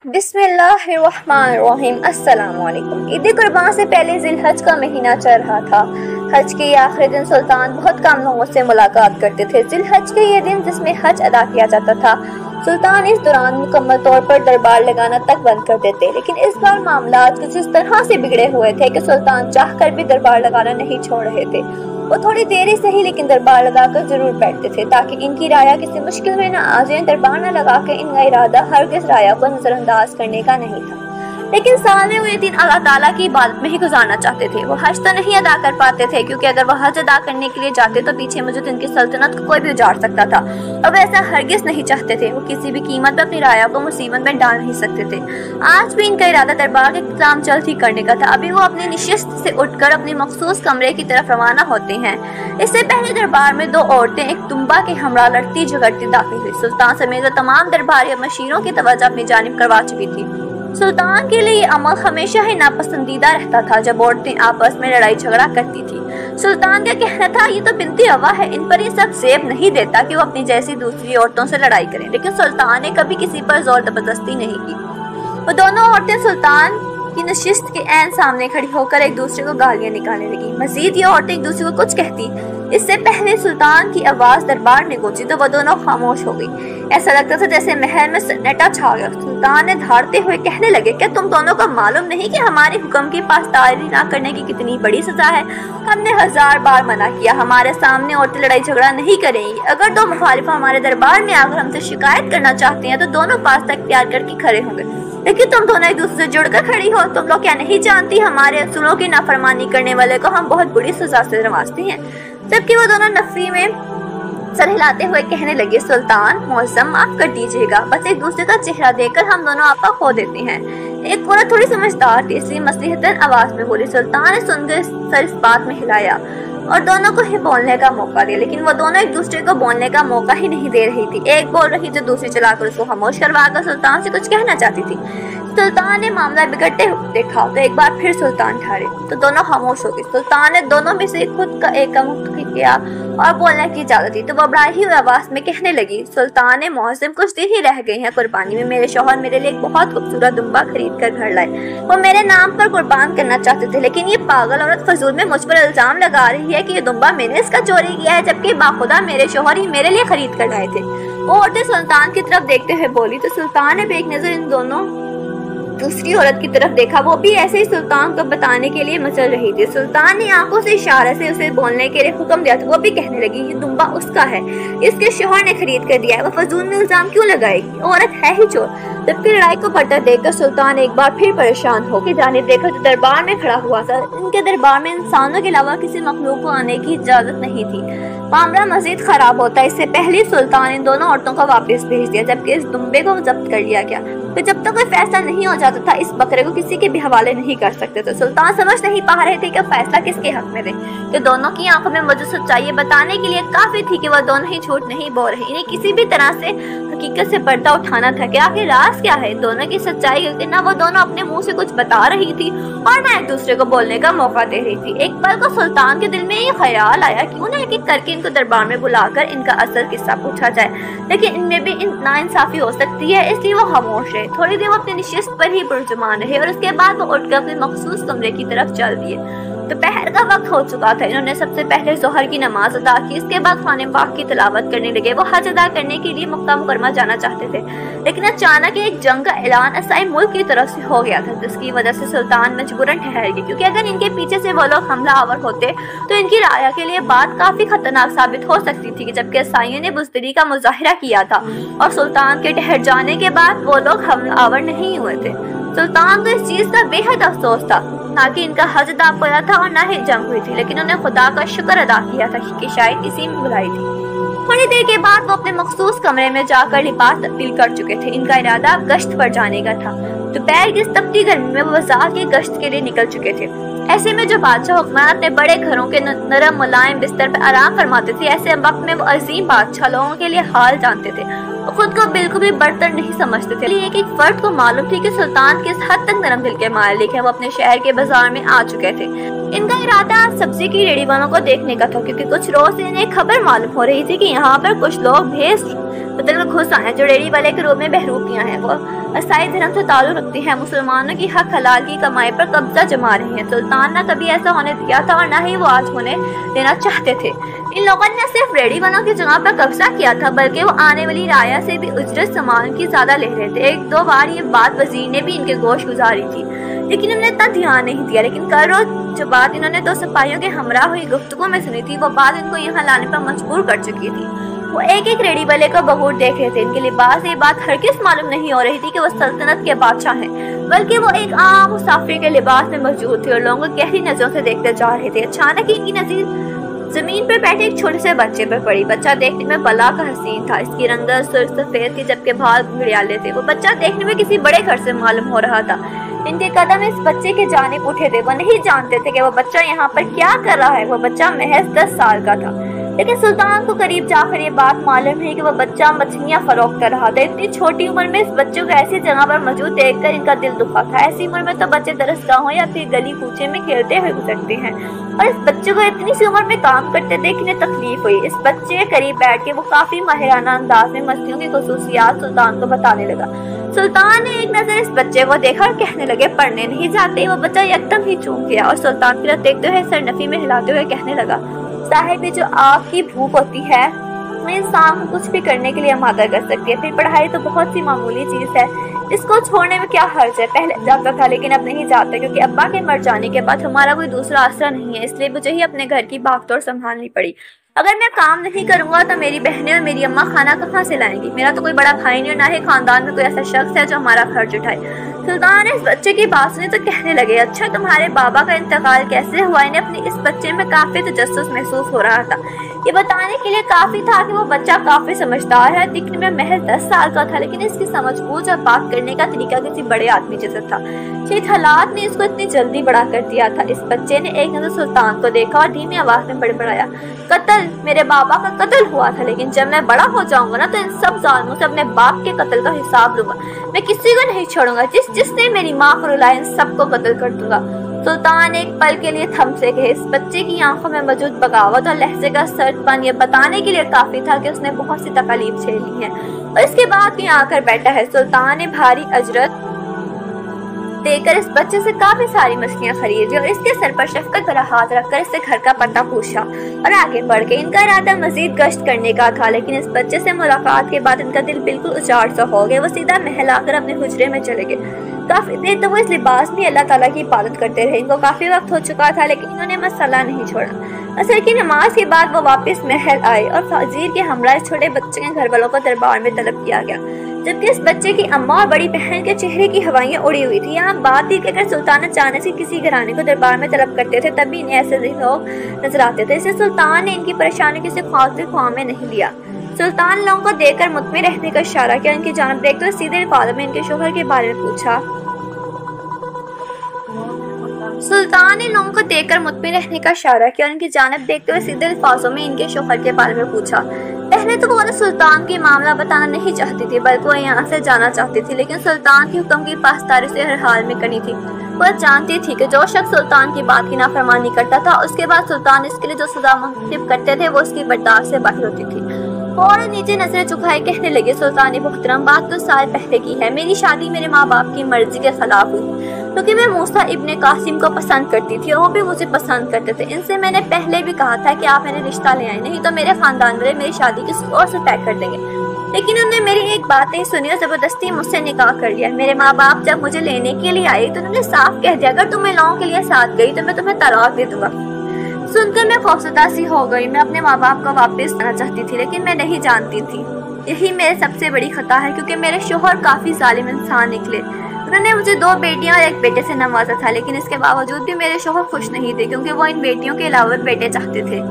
बिस्मिल्लाहिर्रहमानिर्रहीम। अस्सलाम वालेकुम। ईद कुर्बान से पहले ज़िलहज का महीना चल रहा था। हज के आखिरी दिन सुल्तान बहुत कम लोगों से मुलाकात करते थे। ज़िलहज के ये दिन जिसमें हज अदा किया जाता था, सुल्तान इस दौरान मुकम्मल तौर पर दरबार लगाना तक बंद कर देते। लेकिन इस बार मामला कुछ इस तरह से बिगड़े हुए थे कि सुल्तान चाहकर भी दरबार लगाना नहीं छोड़ रहे थे। वो थोड़ी देरी से ही लेकिन दरबार लगाकर जरूर बैठते थे ताकि इनकी राया किसी मुश्किल में न आ जाए। दरबार न लगाकर इनका इरादा हरगिज़ राया को नजरअंदाज करने का नहीं था, लेकिन साल में वो ये दिन अल्लाह ताला की इबादत में ही गुजारना चाहते थे। वो हज तो नहीं अदा कर पाते थे क्योंकि अगर वो हज अदा करने के लिए जाते तो पीछे मौजूद इनकी सल्तनत को कोई भी उजाड़ सकता था। अब ऐसा हरगिज़ नहीं चाहते थे। वो किसी भी कीमत पर अपनी राया को मुसीबत में डाल नहीं सकते थे। आज भी इनका इरादा दरबार के इंतजाम जल्द ही करने का था। अभी वो अपनी निशिस्त से उठकर अपने मखसूस कमरे की तरफ रवाना होते हैं। इससे पहले दरबार में दो औरतें एक दुम्बा के हमरा लड़ती झगड़ती दाखिल हुई। सुल्तान समेत तमाम दरबारी मशीरों की तवज्जो अपनी जानिब करवा चुकी थी। सुल्तान के लिए ये अमल हमेशा ही नापसंदीदा रहता था जब औरतें आपस में लड़ाई झगड़ा करती थी। सुल्तान का कहना था, ये तो बिनती हवा है, इन पर ये सब सेब नहीं देता कि वो अपनी जैसी दूसरी औरतों से लड़ाई करें। लेकिन सुल्तान ने कभी किसी पर जोर जबरदस्ती नहीं की। वो दोनों औरतें सुल्तान की नशिस्त के ऐन सामने खड़ी होकर एक दूसरे को गालियां निकालने लगी। मजीद ये औरतें एक दूसरे को कुछ कहती। इससे पहले सुल्तान की आवाज दरबार में गूंजी तो वो दोनों खामोश हो गई। ऐसा लगता था जैसे महल में सन्नाटा छा गया। सुल्तान ने धारते हुए कहने लगे, क्या तुम दोनों को मालूम नहीं कि हमारे हुक्म की पासदारी ना करने की कितनी बड़ी सजा है? हमने 1000 बार मना किया, हमारे सामने औरतें लड़ाई झगड़ा नहीं करेंगी। अगर दो मुखालिफ हमारे दरबार में आकर हमसे शिकायत करना चाहते हैं तो दोनों पास तक प्यार करके खड़े होंगे, लेकिन तुम दोनों एक दूसरे से जुड़कर खड़ी हो। तुम लोग क्या नहीं जानती, हमारे असूलों की नाफरमानी करने वाले को हम बहुत बुरी सजा से नवाजते हैं। जबकि वो दोनों नफरी में सर हिलाते हुए कहने लगे, सुल्तान मौसम माफ कर दीजिएगा, बस एक दूसरे का चेहरा देखकर हम दोनों आपका खो देते हैं। एक औरत थोड़ी समझदार थी, इसलिए मसलहतन आवाज में बोली। सुल्तान ने सुनकर सर इस बात में हिलाया और दोनों को ही बोलने का मौका दिया, लेकिन वो दोनों एक दूसरे को बोलने का मौका ही नहीं दे रही थी। एक बोल रही तो दूसरी चलाकर उसको खामोश करवाकर सुल्तान से कुछ कहना चाहती थी। सुल्तान ने मामला बिगड़ते हुए देखा तो एक बार फिर सुल्तान ठहरे तो दोनों खामोश हो गए। सुल्तान ने दोनों में से खुद का एक का मुक्त किया और बोलने की इजाजत दी तो वो बढ़ाई हुई आवाज में कहने लगी, सुल्तान ने मौसम कुछ दिन ही रह गए हैं कुर्बानी में। मेरे शौहर मेरे लिए एक बहुत खूबसूरत दुम्बा खरीद कर घर लाए। वो मेरे नाम पर कुर्बान करना चाहते थे, लेकिन ये पागल औरत फजूल में मुझ पर इल्जाम लगा रही है कि ये दुम्बा मैंने इसका चोरी किया है, जबकि बाखुदा मेरे शौहर ही मेरे लिए खरीद कर लाए थे। वो औरतें सुल्तान की तरफ देखते हुए बोली तो सुल्तान ने भी एक नजर इन दोनों दूसरी औरत की तरफ देखा। वो भी ऐसे ही सुल्तान को बताने के लिए मचल रही थी। सुल्तान ने आंखों से इशारे से उसे बोलने के लिए हुक्म दिया तो वो भी कहने लगी, ये दुम्बा उसका है, इसके शौहर ने खरीद कर दिया है, वो फजूल में इल्जाम क्यों लगाएगी, औरत है ही चोर। जबकि लड़ाई को बढ़ता देखकर सुल्तान एक बार फिर परेशान हो के जाने देखा तो दरबार में खड़ा हुआ था। इनके दरबार में इंसानों के अलावा किसी मखलूक को आने की इजाजत नहीं थी। मामला मजीद खराब होता। इससे पहले सुल्तान ने दोनों औरतों को वापस भेज दिया, जबकि इस दुम्बे को जब्त कर लिया गया। तो जब तक कोई फैसला नहीं हो जाता था, इस बकरे को किसी के भी हवाले नहीं कर सकते थे। सुल्तान समझ नहीं पा रहे थे कि फैसला किसके हक में दे। तो दोनों की आंखों में मौजूद सच्चाई बताने के लिए काफी थी कि वह दोनों ही झूठ नहीं बोल रहे। इन्हें किसी भी तरह से हकीकत से पर्दा उठाना था कि आखिर राज क्या है दोनों की सच्चाई, क्योंकि ना वो दोनों अपने मुंह से कुछ बता रही थी और ना एक दूसरे को बोलने का मौका दे रही थी। एक पल को सुल्तान के दिल में ये ख्याल आया, क्यों ना एक एक करके इनको दरबार में बुलाकर इनका असल किस्सा पूछा जाए, लेकिन इनमें भी नाइंसाफी हो सकती है, इसलिए वो खामोश रहे। थोड़ी देर वो अपनी निशिस्त पर ही पुरजुमान रहे और उसके बाद वो उठकर अपने मखसूस कमरे की तरफ चल दिए। दोपहर का वक्त हो चुका था। इन्होंने सबसे पहले जोहर की नमाज अदा की, इसके बाद कुरान पाक की तिलावत करने लगे। वो हज अदा करने के लिए मक्का मुकरमा जाना चाहते थे, लेकिन अचानक एक जंग का ऐलान असाई मुल्क की तरफ से हो गया था, जिसकी वजह से सुल्तान मजबूरन ठहर गए, क्योंकि अगर इनके पीछे से वो लोग हमला आवर होते तो इनकी राया के लिए बात काफी खतरनाक साबित हो सकती थी। जबकि असाइयों ने बुज़दिली का मुजाहिरा किया था और सुल्तान के ठहर जाने के बाद वो लोग हमला आवर नहीं हुए थे। सुल्तान को इस चीज का बेहद अफसोस था, ना कि इनका हज अदा हुआ था और ना ही जंग हुई थी, लेकिन उन्हें खुदा का शुक्र अदा किया था कि शायद इसी में बुलाई थी। थोड़ी देर के बाद वो अपने मखसूस कमरे में जाकर लिबास तब्दील कर चुके थे। इनका इरादा गश्त पर जाने का था। दोपहर की इस तपती गर्मी में वो बाजार के गश्त के लिए निकल चुके थे। ऐसे में जो बादशाह हुक्मरान अपने बड़े घरों के नरम मुलायम बिस्तर पर आराम फरमाते थे, ऐसे वक्त में वो अजीम बादशाह लोगों के लिए हाल जानते थे। वो खुद को बिल्कुल भी बर्तर नहीं समझते थे। एक फर्द को मालूम थी कि सुल्तान किस हद तक नरम दिल के मालिक है। वो अपने शहर के बाजार में आ चुके थे। इनका इरादा सब्जी की रेडी वालों को देखने का था, क्योंकि कुछ रोज से इन्हें खबर मालूम हो रही थी कि यहाँ पर कुछ लोग भेस बदल घुस आए जो रेडी वाले के रूप में बहरूपियां हैं। वो ईसाई धर्म से ताल्लुक रखती हैं, मुसलमानों की हक हलाल की कमाई पर कब्जा जमा रही हैं। सुल्तान न कभी ऐसा होने दिया था और न ही वो आज होने देना चाहते थे। इन लोगों ने सिर्फ रेडी वालों की जगह पर कब्जा किया था, बल्कि वो आने वाली राया से भी उजरत सामान की ज्यादा ले रहे थे। एक दो बार ये बात वजीर ने भी इनके गोश गुजारी थी, लेकिन इन्होंने इतना ध्यान नहीं दिया। लेकिन कल रोज जो बात इन्होंने दो सिपाहियों के हमरा हुई गुफ्तगू में सुनी थी, वो बात इनको यहाँ लाने पर मजबूर कर चुकी थी। वो एक एक रेडी वाले को बगौर देख रहे थे। इनके लिबास से ये बात हरगिज़ मालूम नहीं हो रही थी कि वो सल्तनत के बादशाह हैं, बल्कि वो एक आम मुसाफिर के लिबास में मौजूद थे और लोगों को गहरी नजरों से देखते जा रहे थे। अचानक ही इनकी नजर जमीन पर बैठे एक छोटे से बच्चे पर पड़ी। बच्चा देखने में बला का हसीन था। इसकी रंगत सुर्ख सफेद थी, जबकि बाल घड़ियाले थे। वो बच्चा देखने में किसी बड़े घर से मालूम हो रहा था। इनके कदम इस बच्चे के जानिब उठे थे। वो नहीं जानते थे कि वो बच्चा यहाँ पर क्या कर रहा है। वो बच्चा महज 10 साल का था, लेकिन सुल्तान को करीब जाकर ये बात मालूम है कि वो बच्चा मछलियाँ फरोख्त कर रहा था। इतनी छोटी उम्र में इस बच्चे को ऐसी जगह पर मौजूद देखकर इनका दिल दुखा था। ऐसी उम्र में तो बच्चे दरसगाहों या फिर गली कूचे में खेलते हुए गुजरते हैं, और इस बच्चे को इतनी सी उम्र में काम करते देख इन्हें तकलीफ हुई। इस बच्चे के करीब बैठ के वो काफी माहिराना अंदाज में मछलियों की खुसूसियात सुल्तान को बताने लगा। सुल्तान ने एक नजर इस बच्चे को देखा और कहने लगे, पढ़ने नहीं जाते। वो बच्चा एकदम ही चूक गया और सुल्तान की तरफ देखते हुए सरनफी में हिलाते हुए कहने लगा, साहिब, जो आपकी भूख होती है वो इंसान को कुछ भी करने के लिए आमादा कर सकती है। फिर पढ़ाई तो बहुत सी मामूली चीज है, इसको छोड़ने में क्या हर्ज है। पहले जाता था लेकिन अब नहीं जाता, क्योंकि अब्बा के मर जाने के बाद हमारा कोई दूसरा आसरा नहीं है, इसलिए मुझे ही अपने घर की भागदौड़ संभालनी पड़ी। अगर मैं काम नहीं करूंगा तो मेरी बहनें और मेरी अम्मा खाना कहाँ से लाएंगी। मेरा तो कोई बड़ा भाई नहीं और ना ही खानदान में कोई ऐसा शख्स है जो हमारा खर्च उठाए। सुल्तान इस बच्चे की बात सुनी तो कहने लगे, अच्छा तुम्हारे बाबा का इंतकाल कैसे हुआ। इन्हें अपने इस बच्चे में काफी तजस्सुस महसूस हो रहा था। ये बताने के लिए काफी था कि वो बच्चा काफी समझदार है। दिखने में महज 10 साल का था, लेकिन इसकी समझबूझ और बात करने का तरीका किसी बड़े आदमी जैसा था। शायद हालात ने इसको इतनी जल्दी बड़ा कर दिया था। इस बच्चे ने एक नजर सुल्तान को देखा और धीमी आवाज में बड़बड़ाया, कत्ल, मेरे बाबा का कत्ल हुआ था, लेकिन जब मैं बड़ा हो जाऊंगा ना तो इन सब जालिमों से अपने बाप के कत्ल का हिसाब लूंगा। मैं किसी को नहीं छोड़ूंगा। जिसने मेरी माँ को रुलाया इन सबको कत्ल कर दूंगा। सुल्तान एक पल के लिए थम से गए। इस बच्चे की आंखों में मौजूद बगावत और लहजे का सर्दपन ये बताने के लिए काफी था कि उसने बहुत सी तकलीफ झेली है और इसके बाद भी आकर बैठा है। सुल्तान ने भारी अजरत देकर इस बच्चे से काफी सारी मछलियां खरीदी और इसके सर पर शफकत भरा हाथ रखकर इससे घर का पता पूछा और आगे बढ़ गए। इनका इरादा मजीद गश्त करने का था, लेकिन इस बच्चे से मुलाकात के बाद इनका दिल बिल्कुल उजाड़ सा हो गया। वो सीधा महल आकर अपने हुजरे में चले गए। काफी देर तो वो इस लिबास में अल्लाह ताला की इबादत करते रहे। इनको काफी वक्त हो चुका था, लेकिन इन्होंने मसला नहीं छोड़ा। असर की नमाज के बाद वो वापस महल आए और फाजीर के हमरा इस छोटे बच्चे के घर वालों को दरबार में तलब किया गया, जबकि इस बच्चे की अम्मा और बड़ी बहन के चेहरे की हवाइयाँ उड़ी हुई थी। यहाँ बात थी कि अगर सुल्तान अचानक से किसी घराने को दरबार में तलब करते थे तब भी इन्हें ऐसे लोग नजर आते थे। इसलिए सुल्तान ने इनकी परेशानी किसी खातिर ख्वाह में नहीं लिया। सुल्तान लोगों को देखकर मुतमिन रहने का इशारा किया। इनकी जानिब देखते हुए सीधे अल्फाज में इनके शोहर के बारे में पूछा। सुल्तान ने लोगों को देखकर मुतमिन रहने का इशारा किया और इनकी जानिब देखते हुए सीधे अल्फाजों में इनके शोहर के बारे में पूछा। पहले तो वो सुल्तान की मामला बताना नहीं चाहती थी, बल्कि वो यहाँ से जाना चाहती थी, लेकिन सुल्तान की हुक्म की पासदारी से हर हाल में करनी थी। वह जानती थी कि जो शख्स सुल्तान की बात की नाफरमानी करता था, उसके बाद सुल्तान इसके लिए जो सजा मुंतखब करते थे वो उसकी बर्दाश्त से बाहर होती थी। और नीचे नजरें झुकाए कहने लगे, सुल्तान मुहतरम, बात तो साल पहले की है। मेरी शादी मेरे माँ बाप की मर्जी के खिलाफ हुई, क्योंकि मैं मूसा इब्ने कासिम को पसंद करती थी और वो भी मुझे पसंद करते थे। इनसे मैंने पहले भी कहा था कि आप मेरे रिश्ता ले आए, नहीं तो मेरे खानदान वाले मेरी शादी किसी और से तय कर देंगे, लेकिन उन्होंने मेरी एक बात नहीं सुनी और जबरदस्ती मुझसे निकाह कर लिया। मेरे माँ बाप जब मुझे लेने के लिए आए तो उन्होंने साफ कह दिया, अगर तुम इन लोगों के लिए साथ गई तो मैं तुम्हें तलाक दे दूंगा। सुनकर मैं खौफजदा सी हो गई। मैं अपने माँ बाप को वापस आना चाहती थी, लेकिन मैं नहीं जानती थी यही मेरी सबसे बड़ी खता है, क्योंकि मेरे शोहर काफी जालिम इंसान निकले। उन्होंने मुझे 2 बेटियां और 1 बेटे से नवाजा था, लेकिन इसके बावजूद भी मेरे शोहर खुश नहीं थे, क्योंकि वो इन बेटियों के अलावा बेटे चाहते थे।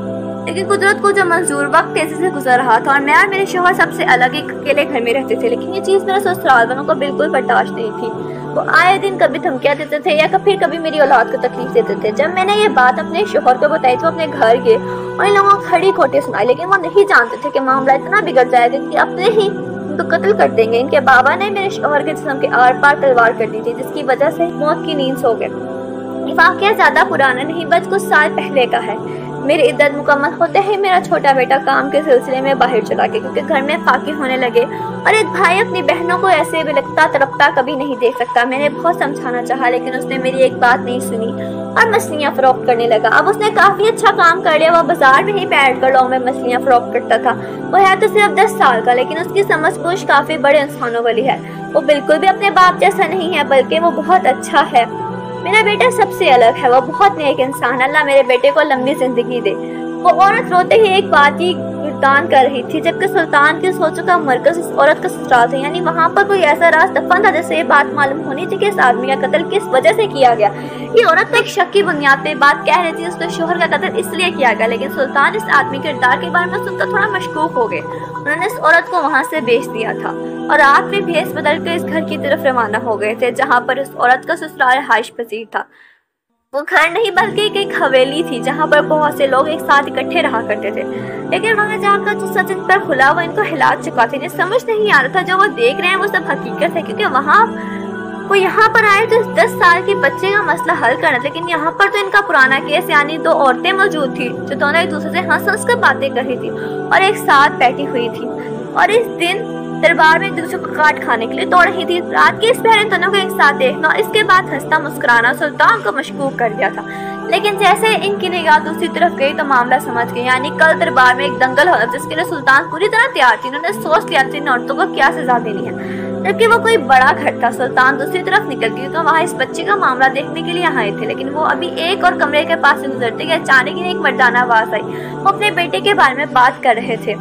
लेकिन कुदरत को जो मंजूर वक्त तेजी से गुजर रहा था और मैं और मेरे शोहर सबसे अलग एक अकेले घर में रहते थे, लेकिन ये चीज मेरे ससुराल वालों को बिल्कुल बर्दाश्त नहीं थी। वो आए दिन कभी धमकियां देते थे या फिर कभी मेरी औलाद को तकलीफ देते थे। जब मैंने ये बात अपने शोहर को बताई तो अपने घर गए और इन लोगों को खड़ी खोटी सुनाई, लेकिन वो नहीं जानते थे कि मामला इतना बिगड़ जाएगा कि अपने ही ان کو قتل کر دیں گے۔ ان کے بابا نے میرے شوہر کے جسم کے آر پار تلوار کر دی تھی، جس کی وجہ سے موت کی نیند سو گئے۔ یہ واقعہ زیادہ پرانا نہیں، بس کچھ سال پہلے کا ہے۔ میری عدت مکمل ہوتے ہی میرا چھوٹا بیٹا کام کے سلسلے میں باہر چلا گیا، کیونکہ گھر میں فاقے ہونے لگے اور ایک بھائی اپنی بہنوں کو ایسے بلکتا تڑپتا کبھی نہیں دیکھ سکتا۔ میں نے بہت سمجھانا چاہا، لیکن اس نے میری ایک بات نہیں سنی اور مچھلیاں فروخت کرنے لگا۔ اب اس نے کافی اچھا کام کر لیا، وہ بازار میں ہی بیٹھ کر لوگ میں مچھلیاں فروخت کرتا تھا۔ وہ ہے تو صرف 10 سال کا، لیکن اس کی سمجھ بوجھ کافی بڑے انسانوں والی ہے۔ وہ بالکل بھی اپنے باپ جیسا نہیں ہے، بلکہ وہ بہت اچھا ہے۔ میرا بیٹا سب سے الگ ہے، وہ بہت نیک انسان ہے۔ اللہ میرے بیٹے کو لمبی زندگی دے۔ وہ عورت روتے ہی ایک بات ہی گردان کر رہی تھی، جبکہ سلطان کی سوچوں کا مرکز اس عورت کا سسرال تھا، یعنی وہاں پر کوئی ایسا راز دفن تھا جس سے یہ بات معلوم ہونی تھی کہ اس آدمی کا قتل کس وجہ سے کیا گیا۔ یہ عورت تو ایک شک کی بنیاد پہ بات کہہ رہی تھی، اس کے شوہر کا قتل اس لیے کیا گیا، لیکن سلطان اس آدمی کے کردار کے بارے میں سن کر تھوڑا مشکوک ہو گئے۔ انہوں نے اس عورت کو وہاں سے بیچ دیا تھا اور رات میں بھیس بدل کر اس گھر کی طرف روانہ ہو گئے تھے، جہاں پر اس عورت کا سسرال رہائش پذیر تھا۔ وہ گھر نہیں بلکہ ایک حویلی تھی، جہاں پر بہت سے لوگ ایک ساتھ اکٹھے رہا کرتے تھے، لیکن وہاں جا کر جو سچ ان پر کھلا وہ ان کو ہلا چکا تھا۔ انہیں سمجھ نہیں آ رہا تھا جو وہ دیکھ رہے ہیں وہ سب حقیقت ہے، کیونکہ وہ یہاں پر آئے تو 10 سال کے بچے کا مسئلہ حل کرنا، لیکن یہاں پر تو ان کا پرانا کیس، یعنی 2 عورتیں موجود تھی جو دونوں ایک دوسرے سے ہنس ہنس کر باتیں کر رہی تھی اور ایک ساتھ بیٹھی ہوئی تھی، اور اس دن دربار میں ایک دوسرے کو کاٹ کھانے کے لیے توڑ رہی تھی۔ رات کے اس پہر ان دونوں کو ایک ساتھ دیکھنا اور اس کے بعد ہنستا مسکرانا سلطان کو مشکوک کر دیا تھا، لیکن جیسے ان کی نگاہ دوسری طرف گئی تو معاملہ سمجھ گئی، یعنی کل دربار میں ایک دنگل ہو جس کے لیے سلطان پوری طرح تیار تھی۔ انہوں نے سوچ لیا تھا ان عورتوں کو کیا سزا دینی ہے، جبکہ وہ کوئی بڑا گھر تھا۔ سلطان دوسری طرف نکل گئی تو وہاں اس بچے کا معاملہ دیکھنے کے لیے آئے تھے، لیکن وہ ابھی ایک اور کمرے کے پاس سے گزرتے کہ اچانک ایک مردانہ آواز آئی۔ وہ اپنے بیٹے کے بارے میں بات کر رہے تھے۔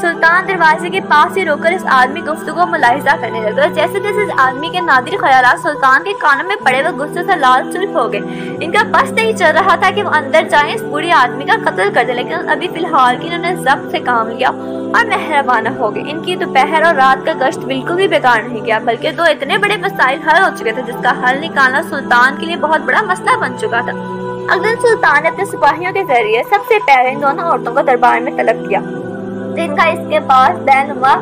سلطان دروازے کے پاس ہی روک کر اس آدمی گفتگو ملاحظہ کرنے لگا۔ جیسے جیسے اس آدمی کے نادر خیالات سلطان کے کانوں میں پڑے وہ غصے سے لال سرخ ہو گئے۔ ان کا بس نہیں چل رہا تھا کہ وہ اندر جائیں اس بوڑھے آدمی کا قتل کر دیں، لیکن ابھی فی الحال کی انہوں نے ضبط سے کام لیا اور مہربانہ ہو گئے۔ ان کی دوپہر اور رات کا گشت بالکل بھی بیکار نہیں گیا، بلکہ 2 اتنے بڑے مسائل حل ہو چکے تھے جس کا حل نکالنا سلطان کے لیے بہت بڑا مسئلہ بن چکا تھا۔ اگلے دن سلطان نے اپنے سپاہیوں کے ذریعے سب سے پہلے ان دونوں عورتوں کو دربار میں طلب کیا۔ ان کا اس کے پاس بینما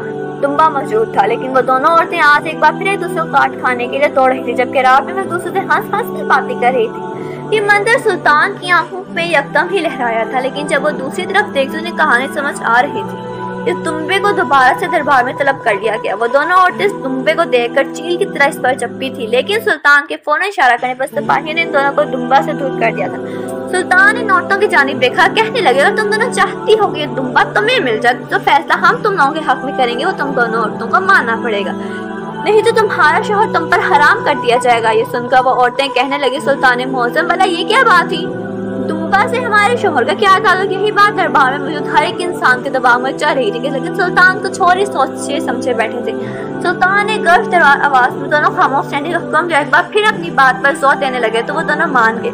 دمبا موجود تھا، لیکن وہ دونوں عورتیں آج ایک بار پھر ایک دوسرے کو کاٹ کھانے کے لیے توڑ رہی تھی، جبکہ رات میں وہ دوسرے سے ہنس ہنس کی باتیں کر رہی تھی۔ یہ منظر سلطان کی آنکھوں میں یکدم ہی لہرایا تھا، لیکن جب وہ دوسری طرف دیکھتے انہیں کہانی سمجھ آ رہی تھی۔ اس دمبے کو دوبارہ سے دربار میں طلب کر لیا گیا۔ وہ دونوں عورتیں اس دمبے کو دیکھ کر چیل کی طرح اس پر چپی تھی، لیکن سلطان کے فوراً اشارہ کرنے پر سپاہیوں نے ان دونوں کو دمبا سے دور کر دیا تھا۔ سلطان ان عورتوں کی جانب دیکھا، کہنے لگے اگر تم دونوں چاہتی ہو کہ یہ دمبا تمہیں مل جائے تو فیصلہ ہم تم لوگوں کے حق میں کریں گے، وہ تم دونوں عورتوں کو ماننا پڑے گا، نہیں تو تمہارا شوہر تم پر حرام کر دیا جائے گا۔ یہ سن کر وہ عورتیں کہنے لگی سلطان معظم والا یہ کیا بات ہوئی؟ دمبا سے ہمارے شوہر کا کیا تعلق؟ یہی بات دربار میں موجود ہر ایک انسان کے دباؤ میں چل رہی تھی، لیکن سلطان کچھ اور ہی سوچے سمجھے بیٹھے تھے۔ سلطان نے گرج دار آواز میں دونوں خاموش رہنے کا حکم دیا۔ ایک بار پھر اپنی بات پر زور دینے لگے تو وہ دونوں مان گئے۔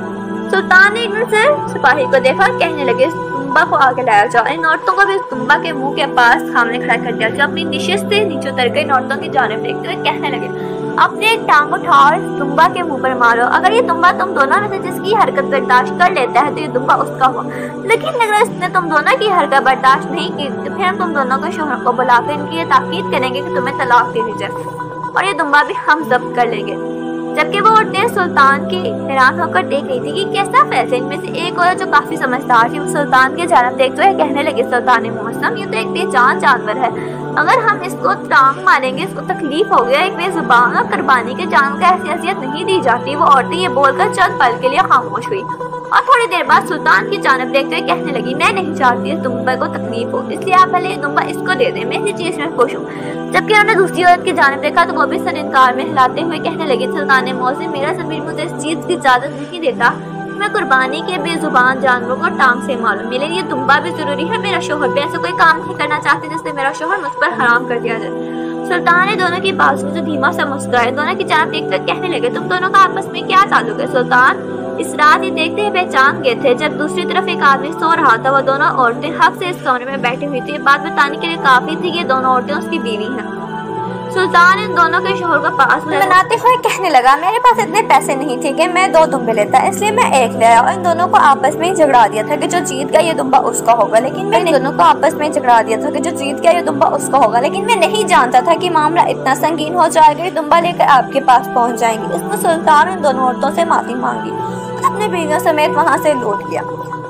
سلطان نے ایک نظر سپاہی کو دیکھا اور کہنے لگے اس دمبا کو آگے لایا جاؤ۔ ان عورتوں کو بھی اس دمبا کے منہ کے پاس سامنے کھڑا کر دیا، جو اپنی نشست سے نیچے اتر گئے۔ ان عورتوں کی جانب دیکھتے ہوئے کہنے لگے اپنے ایک ٹانگ اٹھاؤ اور اس دمبا کے منہ پر مارو۔ اگر یہ دمبا تم دونوں میں سے جس کی حرکت برداشت کر لیتا ہے تو یہ دمبا اس کا ہوا، لیکن اگر اس نے تم دونوں کی حرکت برداشت نہیں کی تو پھر ہم تم دونوں کے شوہر کو بلا کر ان کی یہ تاکید کریں گے کہ تمہیں طلاق دے دی جائے اور یہ دمبا بھی ہم ضبط کر لیں گے۔ جبکہ وہ عورتیں سلطان کی حیران ہو کر دیکھ رہی تھی کہ کیسا فیصلہ۔ ان میں سے ایک عورت جو کافی سمجھدار تھی وہ سلطان کے جانب دیکھتے ہوئے کہنے لگے سلطان معظم یہ تو ایک بے جان جانور ہے، اگر ہم اس کو ٹانگ ماریں گے اس کو تکلیف ہوگی، ایک بے زبان اور قربانی کے جانور کو ایسی اذیت نہیں دی جاتی۔ وہ عورتیں یہ بول کر چند پل کے لیے خاموش ہوئی اور تھوڑی دیر بعد سلطان کی جانب دیکھتے ہوئے کہنے لگی میں نہیں چاہتی اس دمبے کو تکلیف ہو، اس لیے آپ پہلے یہ دمبا اس کو دے دیں، میں اسی چیز میں خوش ہوں۔ جبکہ انہوں نے دوسری عورت کی جانب دیکھا تو وہ بھی سر انکار میں ہلاتے ہوئے کہنے لگی سلطان معظم میرا ضمیر مجھے اس چیز کی اجازت نہیں دیتا میں قربانی کے بے زبان جانوروں کو ٹانگ سے ماروں، میرے لیے دمبا بھی ضروری ہے، میرا شوہر بھی ایسا کوئی کام نہیں کرنا چاہتے جس سے میرا شوہر مجھ پر حرام کر دیا جائے۔ سلطان نے دونوں کی بات سے دھیما سا مسکرائے، دونوں کی جانب دیکھ کر کہنے لگے تم دونوں کا آپس میں کیا تعلق ہے؟ سلطان اس رات یہ دیکھتے ہی پہچان گئے تھے جب دوسری طرف ایک آدمی سو رہا تھا۔ وہ دونوں عورتیں حق سے اس کمرے میں بیٹھی ہوئی تھی، بات بتانے کے لیے کافی تھی کہ یہ دونوں عورتیں اس کی بیوی ہیں۔ सुल्तान इन दोनों के शोहर को पास मनाते हुए कहने लगा, मेरे पास इतने पैसे नहीं थे कि मैं 2 दुम्बे लेता, इसलिए मैं 1 ले आया और इन दोनों को आपस में झगड़ा दिया था कि जो जीत गया ये दुम्बा उसका होगा। लेकिन मैं दोनों को आपस में झगड़ा दिया था कि जो जीत गया ये दुम्बा उसका होगा, लेकिन मैं नहीं जानता था कि मामला इतना संगीन हो जाएगा, ये दुम्बा लेकर आपके पास पहुँच जाएंगे। इसने सुल्तान इन दोनों औरतों से माफी मांगी और अपने बीवियों समेत वहाँ से लौट गया।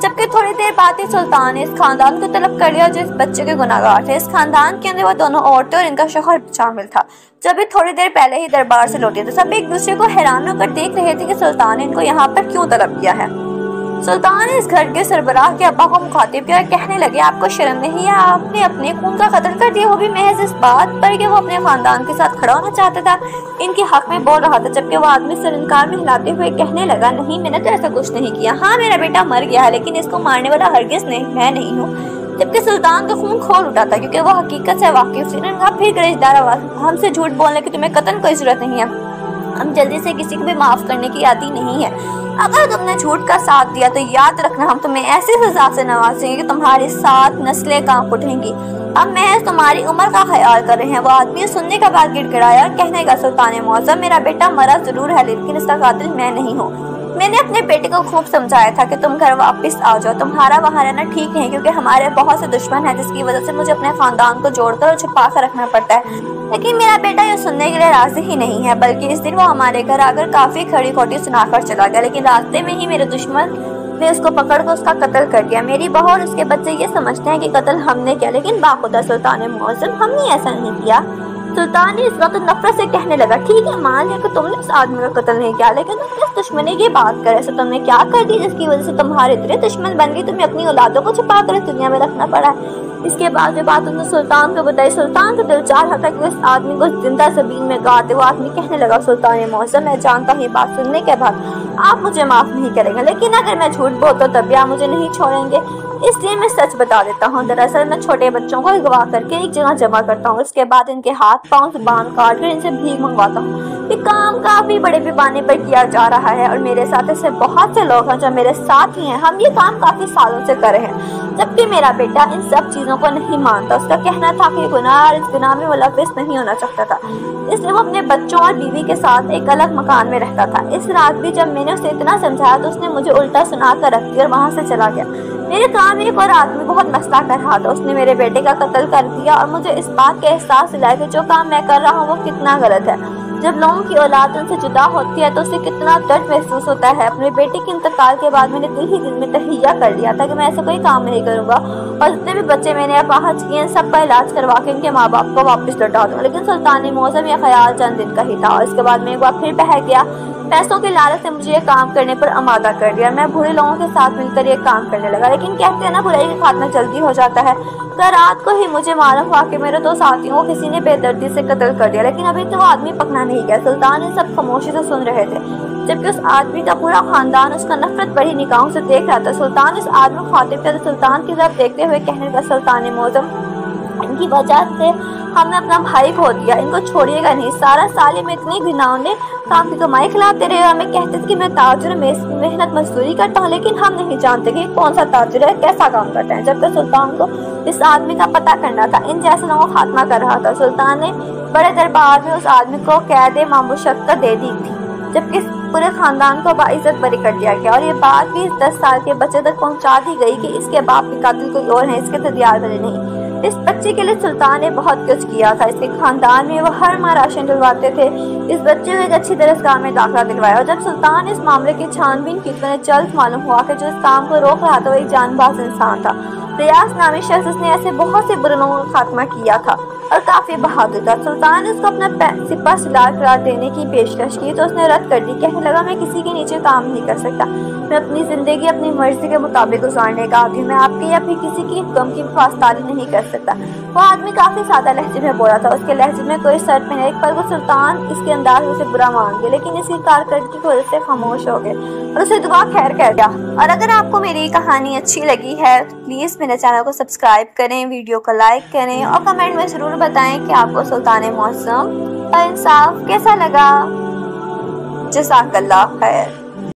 जबकि थोड़ी देर बाद ही सुल्तान ने इस खानदान को तलब कर लिया जो इस बच्चे के गुनाहगार थे। इस खानदान के अंदर वो दोनों औरतें और इनका शौहर शामिल था। जब भी थोड़ी देर पहले ही दरबार से लौटे थे, सब एक दूसरे को हैरान होकर देख रहे थे कि सुल्तान ने इनको यहाँ पर क्यों तलब किया है। सुल्तान ने इस घर के सरबराह के अब्बा को मुखातिब किया और कहने लगे, आपको शर्म नहीं है? आपने अपने खून का कत्ल कर दिया, वो भी महज इस बात पर कि वो अपने खानदान के साथ खड़ा होना चाहता था। इनके हक में बोल रहा था, जबकि वो आदमी सर इनकार में हिलाते हुए कहने लगा, नहीं मैंने तो ऐसा कुछ नहीं किया। हाँ मेरा बेटा मर गया है, लेकिन इसको मारने वाला हरगिज मैं नहीं हूँ। जबकि सुल्तान का खून खोल उठा था क्योंकि वो हकीकत से वाकिफ थी। उन्होंने कहा, फिर गरजदार आवाज, हमसे झूठ बोलने की तुम्हें कतन कोई जरूरत नहीं है, हम जल्दी से किसी को भी माफ करने की आदि नहीं है। अगर तुमने झूठ का साथ दिया तो याद रखना, हम तुम्हें ऐसी सजा से नवाजेंगे कि तुम्हारी 7 नस्लें कांप उठेंगी। अब महज तुम्हारी उम्र का ख्याल कर रहे हैं। वो आदमी सुनने का बाद गिड़गिड़ाया और कहने लगा, सुल्तान मौज़म, मेरा बेटा मरा जरूर है, लेकिन इसका कातिल मैं नहीं हूँ। मैंने अपने बेटे को खूब समझाया था कि तुम घर वापस आ जाओ, तुम्हारा वहाँ रहना ठीक नहीं, क्योंकि हमारे बहुत से दुश्मन हैं जिसकी वजह से मुझे अपने खानदान को जोड़कर और छुपा कर रखना पड़ता है। लेकिन मेरा बेटा ये सुनने के लिए राजी ही नहीं है, बल्कि इस दिन वो हमारे घर आकर काफी खड़ी खोटी सुनाकर चला गया। लेकिन रास्ते में ही मेरे दुश्मन ने उसको पकड़ कर उसका कत्ल कर दिया। मेरी बहू और उसके बच्चे ये समझते हैं कि कत्ल हमने किया, लेकिन बाखुदा सुल्तान मौज़म, हमने ऐसा नहीं किया। सुल्तान ने इस वक्त नफरत से कहने लगा, ठीक है मान लिया कि तुमने उस आदमी का कत्ल नहीं किया, लेकिन तुम किस दुश्मनी की बात कर रहे हो? तुमने क्या कर दी जिसकी वजह से तुम्हारे इतने दुश्मन बन गए? तुम्हें अपनी औलादों को छुपा कर दुनिया में रखना पड़ा है। इसके बाद जो बात उसने सुल्तान को बताई, सुल्तान का दिल चाह रहा था कि उस आदमी को जिंदा ज़मीन में गाड़ दे। वो आदमी कहने लगा, सुल्तान मौज़म, मैं जानता हूँ ये बात सुनने के बाद आप मुझे माफ नहीं करेंगे, लेकिन अगर मैं झूठ बोलता तब भी आप मुझे नहीं छोड़ेंगे, इसलिए मैं सच बता देता हूँ। दरअसल मैं छोटे बच्चों को अगवा करके एक जगह जमा करता हूँ, उसके बाद इनके हाथ पांव जुबान काट कर इनसे भीख मंगवाता हूँ। ये काम काफी बड़े पैमाने पर किया जा रहा है और मेरे साथ ऐसे बहुत से लोग हैं जो मेरे साथ ही हैं। हम ये काम काफी सालों से कर रहे हैं, जबकि मेरा बेटा इन सब चीजों को नहीं मानता। उसका कहना था कि गुनाह और इस गुनाह में मुलविस नहीं होना चाहता था, इसलिए वो अपने बच्चों और बीवी के साथ एक अलग मकान में रहता था। इस रात भी जब मैंने उसे इतना समझाया तो उसने मुझे उल्टा सुना कर रख दिया और वहाँ से चला गया। मेरे काम में एक और आदमी बहुत मसला कर रहा था, उसने मेरे बेटे का कत्ल कर दिया और मुझे इस बात का एहसास दिलाया कि जो काम मैं कर रहा हूँ वो कितना गलत है। जब लोगों की औलाद उनसे जुदा होती है तो उसे कितना दर्द महसूस होता है। अपने बेटे के इंतकाल के बाद मैंने दिल ही दिल में तहैया कर लिया था कि मैं ऐसा कोई काम नहीं करूँगा और जितने भी बच्चे मैंने अपाहज किए सब का इलाज करवा के इनके माँ बाप को वापस लौटा दूँ। लेकिन सुल्तान मौज़म यह ख्याल चंद दिन का ही था और इसके बाद मैं एक बार फिर बहक गया। पैसों के लालच से मुझे ये काम करने पर आमादा कर दिया। मैं बुरे लोगों के साथ मिलकर ये काम करने लगा, लेकिन कहते हैं ना बुराई का खात्मा जल्दी हो जाता है। तो रात को ही मुझे मालूम हुआ कि मेरे 2 साथियों को किसी ने बेदर्दी से कत्ल कर दिया, लेकिन अभी तो वो आदमी पकड़ा नहीं गया। सुल्तान ने सब खामोशी से सुन रहे थे, जबकि उस आदमी का पूरा खानदान उसका नफरत भरी निगाहों से देख रहा था। सुल्तान इस आदमी को खातिब किया तो सुल्तान की तरफ देखते हुए कहने लगा, सुल्तान मौज़म, इनकी वजह से हमने अपना भाई खो दिया, इनको छोड़िएगा नहीं। सारा साल में इतनी घिनाओं ने काम की कमाई खिलाते रहे। हमें कहते थे कि मैं ताजुर में मेहनत मजदूरी करता हूँ, लेकिन हम नहीं जानते कि कौन सा ताजुर है, कैसा काम करता है। जबकि सुल्तान को इस आदमी का पता करना था, इन जैसे लोगों को खात्मा कर रहा था। सुल्तान ने बड़े दरबार में उस आदमी को कैद मामूशक्कत दे दी थी, जबकि पूरे खानदान को बाइज्जत बरी कर दिया गया और ये बात भी 10 साल के बच्चे तक पहुंचा दी गई कि इसके बाप के कातिल कोई और है, इसके तैयार बने नहीं। इस बच्चे के लिए सुल्तान ने बहुत कुछ किया था। इसके खानदान में वो हर माह राशन डलवाते थे। इस बच्चे को एक अच्छी दरसगाह में दाखिला दिलवाया और जब सुल्तान ने इस मामले की छानबीन की तो उन्हें जल्द मालूम हुआ कि जो इस काम को रोक रहा था वो एक जानबाज इंसान था। रियाज नामी शख्स, उसने ऐसे बहुत से बुरे लोगों का खात्मा किया था और काफी बहादुर था। सुल्तान ने उसको अपना सिपा सलार करार देने की पेशकश की तो उसने रद्द कर दी। कहने लगा, मैं किसी के नीचे काम नहीं कर सकता, मैं अपनी जिंदगी अपनी मर्जी के मुताबिक गुजारने का आदमी, मैं आपकी या फिर किसी की हुक्म की पासदारी नहीं कर सकता। वो आदमी काफी सादा लहजे में बोला था, उसके लहजे में कोई सर पे नहीं, पर वो सुल्तान इसके अंदाज में उसे बुरा मान गया, लेकिन इसकी कारकर्दगी की वजह से खामोश हो गए और उसे दुआ खैर कह दिया। और अगर आपको मेरी कहानी अच्छी लगी है प्लीज मेरे चैनल को सब्सक्राइब करें, वीडियो को लाइक करें और कमेंट में जरूर बताएं कि आपको सुल्तान मौज़म का इंसाफ कैसा लगा। जज़ाकल्लाह खैर।